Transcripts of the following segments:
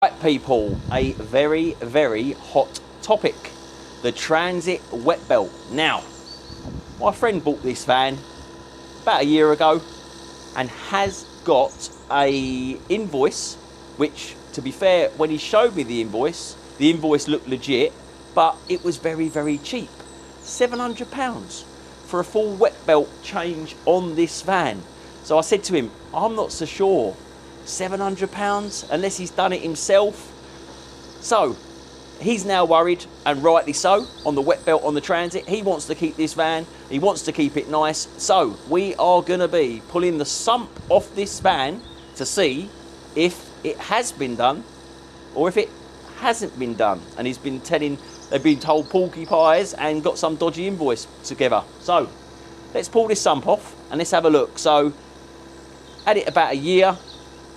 Right people, a very hot topic, the transit wet belt. Now, my friend bought this van about a year ago and has got a invoice, which to be fair, when he showed me the invoice looked legit, but it was very cheap. £700 for a full wet belt change on this van. So I said to him, I'm not so sure, £700 unless he's done it himself. So he's now worried, and rightly so, on the wet belt on the Transit. He wants to keep this van, he wants to keep it nice. So we are going to be pulling the sump off this van to see if it has been done or if it hasn't been done. And he's been telling, they've been told porcupines and got some dodgy invoice together. So let's pull this sump off and let's have a look. So had it about a year,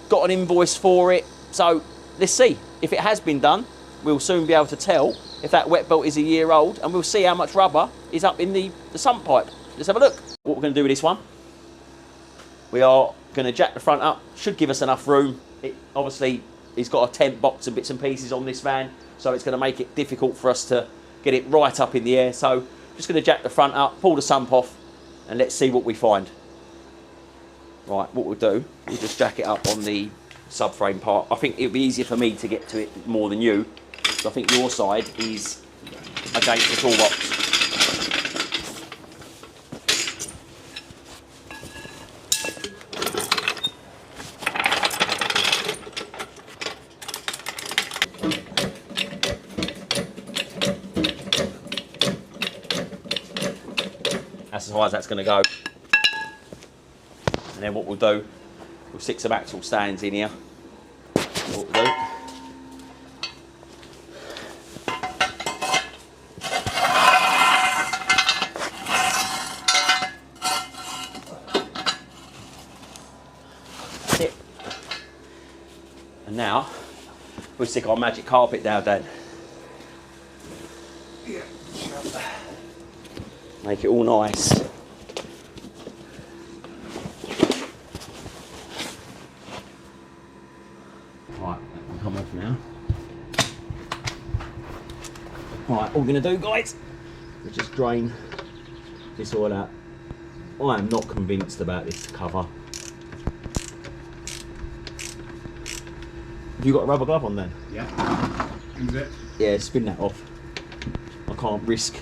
got an invoice for it. So let's see if it has been done. We'll soon be able to tell if that wet belt is a year old, and we'll see how much rubber is up in the sump pipe. Let's have a look. What we're going to do with this one, we are going to jack the front up. Should give us enough room. It obviously, it's got a tent box and bits and pieces on this van, so it's going to make it difficult for us to get it right up in the air. So just going to jack the front up, pull the sump off, and let's see what we find. Right, what we'll do, we'll just jack it up on the subframe part. I think it'll be easier for me to get to it more than you, so I think your side is against the toolbox. That's as high as that's going to go. And then what we'll do, we'll stick some axle stands in here. What we'll do. That's it. And now, we'll stick our magic carpet down, Dan. Yeah. Make it all nice. Right, that can come off now. Right, all we're going to do, guys, is just drain this oil out. I am not convinced about this cover. Have you got a rubber glove on then? Yeah. Is it? Yeah, spin that off. I can't risk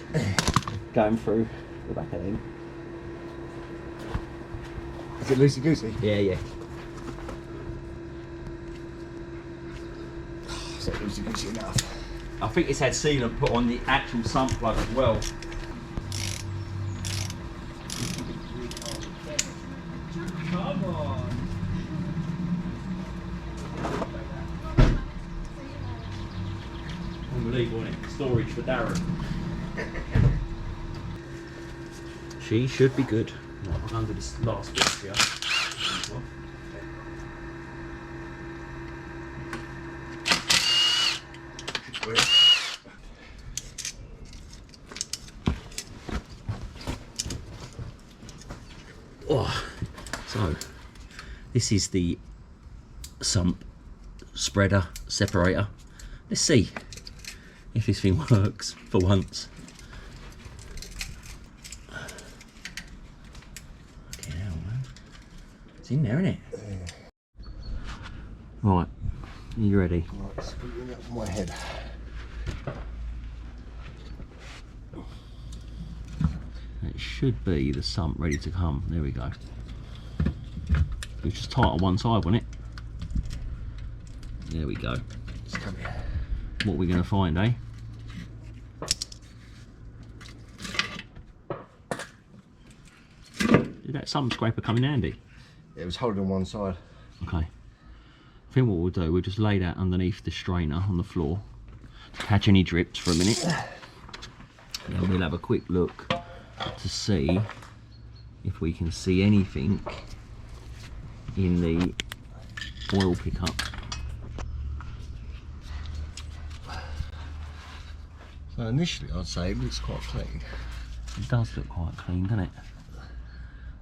going through the back of him. Is it loosey goosey? Yeah, yeah. Is that loosey goosey enough? I think it's had sealant put on the actual sump plug as well. Come on. Unbelievable, isn't it? Storage for Darren. She should be good. Right, I'll go under this last bit here. Oh, so this is the sump spreader separator. Let's see if this thing works for once. Okay, hell, man. It's in there, isn't it? Yeah. Right, are you ready? Right, screwing up my head. It should be the sump ready to come. There we go. It was just tight on one side, wasn't it? There we go. It's coming. What are we going to find, eh? Did that sump scraper come in handy? It was holding on one side. Okay. I think what we'll do, we'll just lay that underneath the strainer on the floor to catch any drips for a minute. And then we'll have a quick look to see if we can see anything in the oil pickup. So initially I'd say it looks quite clean. It does look quite clean, doesn't it?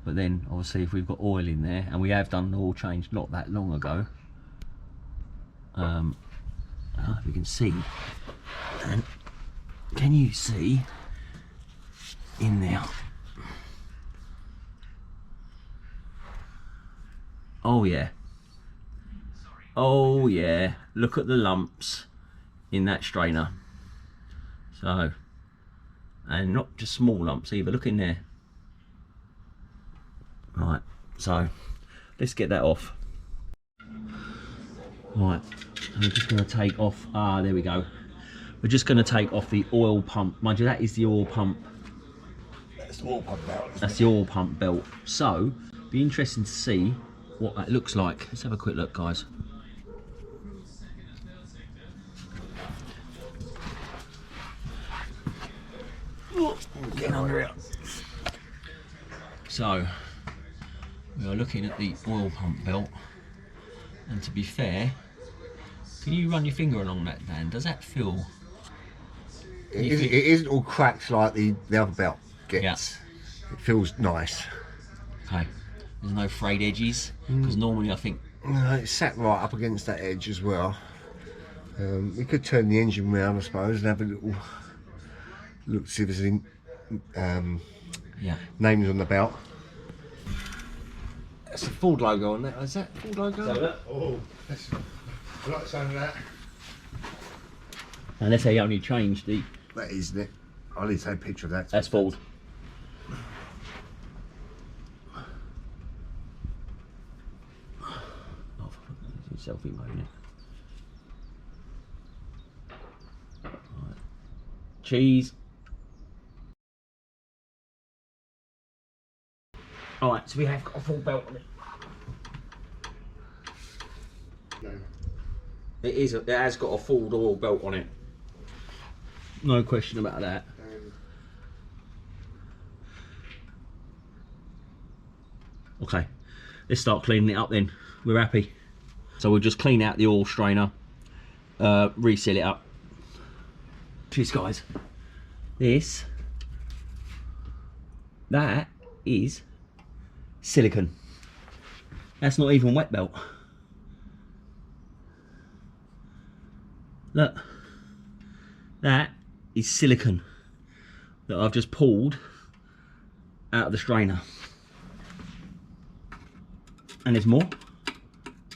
But then obviously if we've got oil in there, and we have done an oil change not that long ago, I don't know if you can see. And can you see in there? Oh yeah. Oh yeah. Look at the lumps in that strainer. So, and not just small lumps either. Look in there. Right. So, let's get that off. Right. I'm just going to take off. Ah, there we go. We're just going to take off the oil pump. Mind you, that is the oil pump. That's the oil pump belt. That's the oil pump belt. So, be interesting to see what that looks like. Let's have a quick look, guys. Getting under it. So, we are looking at the oil pump belt, and to be fair, can you run your finger along that, Dan? Does that feel? It isn't all cracked like the other belt gets. Yeah. It feels nice. Okay. There's no frayed edges, because normally I think. No, it's sat right up against that edge as well. We could turn the engine round, I suppose, and have a little look to see if there's any names on the belt. That's a Ford logo on that. Is that Ford logo? Oh, that's, I like the sound of that. And let's say you only changed the. That is, isn't it? I'll need to take a picture of that. That's Ford. Oh, selfie mode, innit? Right. Cheese. Alright, so we have got a full belt on it. No. It has got a full oil belt on it. No question about that. Okay, let's start cleaning it up then. We're happy. So we'll just clean out the oil strainer, reseal it up. Cheers, guys. That is silicone. That's not even wet belt. Look, that is silicone that I've just pulled out of the strainer. And there's more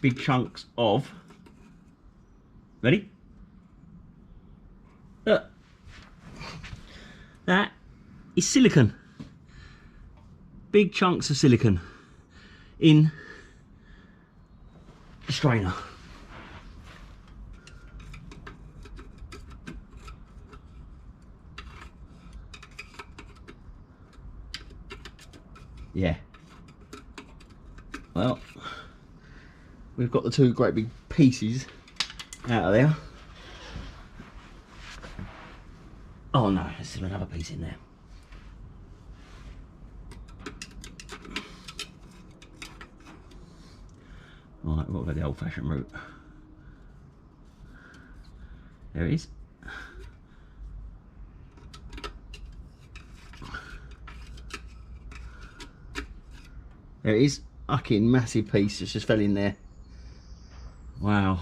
big chunks of, ready? Look, that is silicone. Big chunks of silicone in the strainer. Yeah. Well, we've got the two great big pieces out of there. Oh no, there's still another piece in there. Right, we'll go the old-fashioned route. There it is. There it is. Fucking massive piece that's just fell in there. Wow.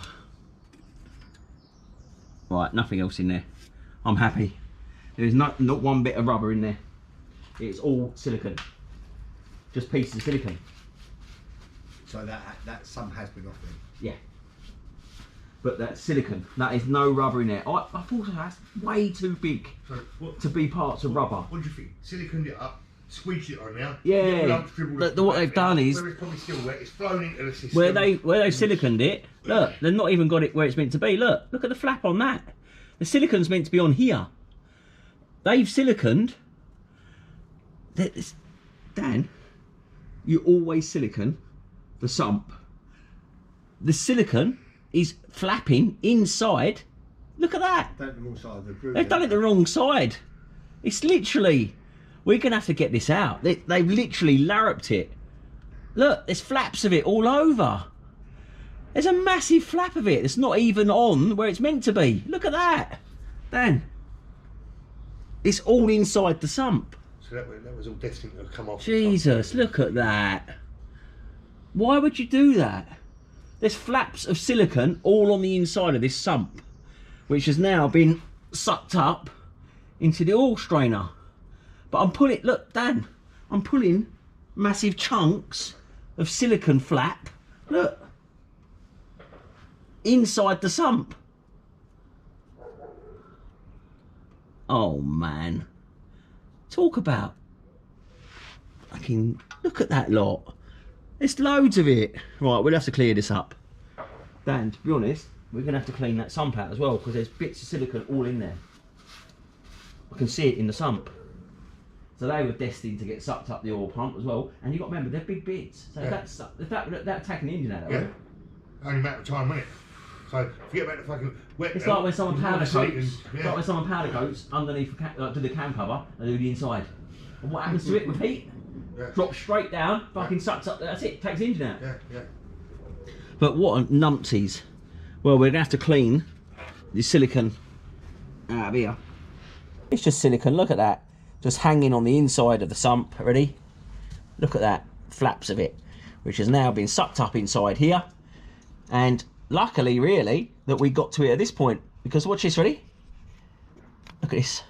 Right, nothing else in there. I'm happy. There's not one bit of rubber in there. It's all silicone. Just pieces of silicone. So that sump has been off then? Yeah. But that's silicone. That is no rubber in there. I thought that's way too big to be parts of rubber. What do you think? Siliconed it up, squeezed it on now. Yeah. What they've done is where it's probably still wet, it's flown into the system. where they've siliconed it. Look, they've not even got it where it's meant to be. Look at the flap on that. The silicone's meant to be on here. They've siliconed. Dan, you always silicone the sump. The silicone is flapping inside. Look at that. Done it the wrong side of the groove. They've done it the wrong side. It's literally, we're gonna have to get this out. They've literally larruped it. Look, there's flaps of it all over. There's a massive flap of it. It's not even on where it's meant to be. Look at that, Dan. It's all inside the sump. So that was all destined to come off. Jesus, look at that. Why would you do that? There's flaps of silicone all on the inside of this sump. which has now been sucked up into the oil strainer. But I'm pulling, look Dan, I'm pulling massive chunks of silicone flap, look, inside the sump. Oh man, talk about fucking, look at that lot. There's loads of it. Right, we'll have to clear this up. Dan, to be honest, we're going to have to clean that sump out as well, because there's bits of silicone all in there. I can see it in the sump. So they were destined to get sucked up the oil pump as well. And you've got to remember, they're big bits. So if that taking the engine out of it. Only a matter of time, wasn't it? So forget about the fucking wet. It's like when someone powder coats. It's like when someone powder coats underneath, do the cam cover and do the inside. And what happens to it with heat? Drops straight down, fucking sucks up. That's it. Takes the engine out. But what a numpties. Well, we're gonna have to clean the silicone out of here. It's just silicone. Look at that. Just hanging on the inside of the sump. Ready? Look at that. Flaps of it, which has now been sucked up inside here. And luckily, really, that we got to it at this point, because watch this, ready? Look at this.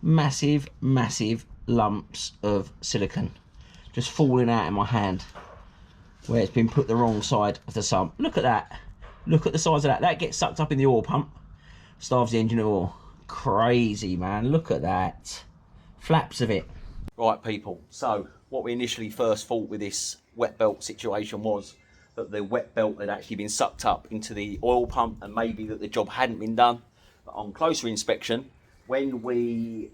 Massive, massive lumps of silicone just falling out in my hand where it's been put the wrong side of the sump. Look at that. Look at the size of that. That gets sucked up in the oil pump, starves the engine of oil. Crazy, man. Look at that. Flaps of it. Right, people. So what we initially first thought with this wet belt situation was that the wet belt had actually been sucked up into the oil pump and maybe that the job hadn't been done. But on closer inspection, when we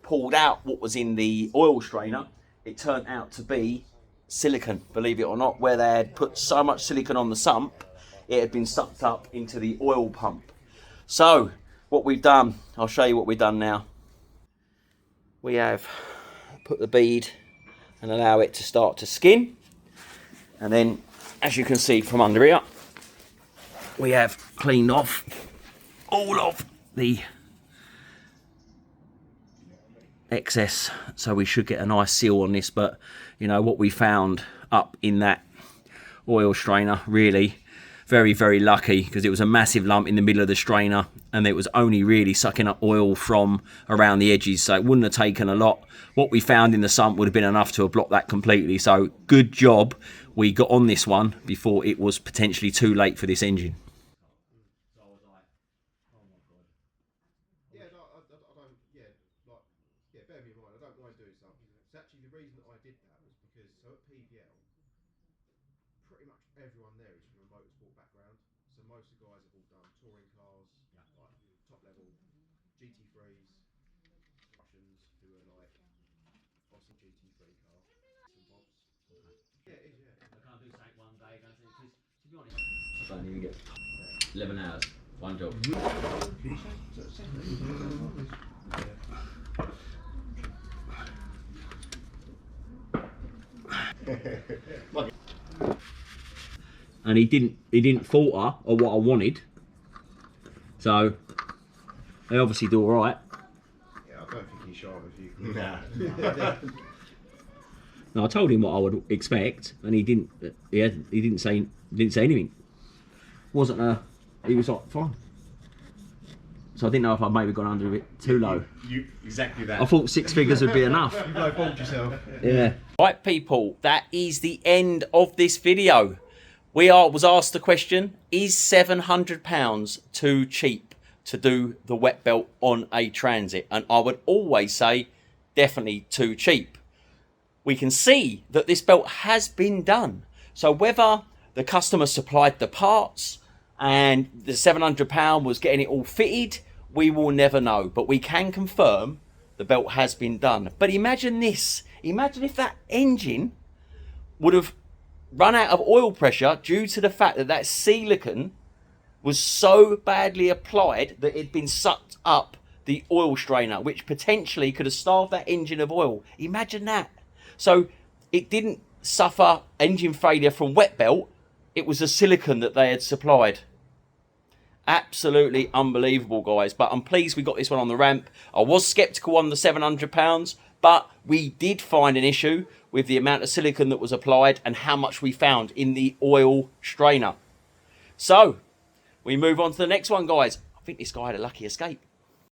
pulled out what was in the oil strainer, it turned out to be silicone, believe it or not, where they had put so much silicone on the sump, it had been sucked up into the oil pump. So what we've done, I'll show you what we've done now. We have put the bead and allow it to start to skin. And then, as you can see from under here, we have cleaned off all of the excess, so we should get a nice seal on this. But you know what we found up in that oil strainer, really very, very lucky, because it was a massive lump in the middle of the strainer and it was only really sucking up oil from around the edges, so it wouldn't have taken a lot. What we found in the sump would have been enough to have blocked that completely. So good job we got on this one before it was potentially too late for this engine. Bear me in mind, I don't mind doing something. It's actually the reason that I did that was because so at PBL, pretty much everyone there is from a motorsport background. So most of the guys have all done touring cars, like top level GT3s, Russians who are like awesome GT3 car, some bobs. Yeah, it is, yeah. I can't do something one day, because to be honest, I don't even get 11 hours, one job. And he didn't falter on what I wanted, so they obviously do all right. Yeah, I don't think he's sharp if you. Nah. No, I told him what I would expect, and he didn't. He didn't say anything. He was like fine. So I didn't know if I'd maybe gone under a bit too low. Exactly that. I thought 6 figures would be enough. You've no fault yourself. Yeah. Right, people, that is the end of this video. Was asked the question, is £700 too cheap to do the wet belt on a Transit? And I would always say definitely too cheap. We can see that this belt has been done. So whether the customer supplied the parts and the £700 was getting it all fitted, we will never know. But we can confirm the belt has been done. But imagine this. Imagine if that engine would have run out of oil pressure due to the fact that that silicone was so badly applied that it'd been sucked up the oil strainer, which potentially could have starved that engine of oil. Imagine that. So it didn't suffer engine failure from wet belt. It was the silicone that they had supplied. Absolutely unbelievable, guys. But I'm pleased we got this one on the ramp. I was sceptical on the £700, but we did find an issue with the amount of silicone that was applied and how much we found in the oil strainer. So We move on to the next one, guys. I think this guy had a lucky escape.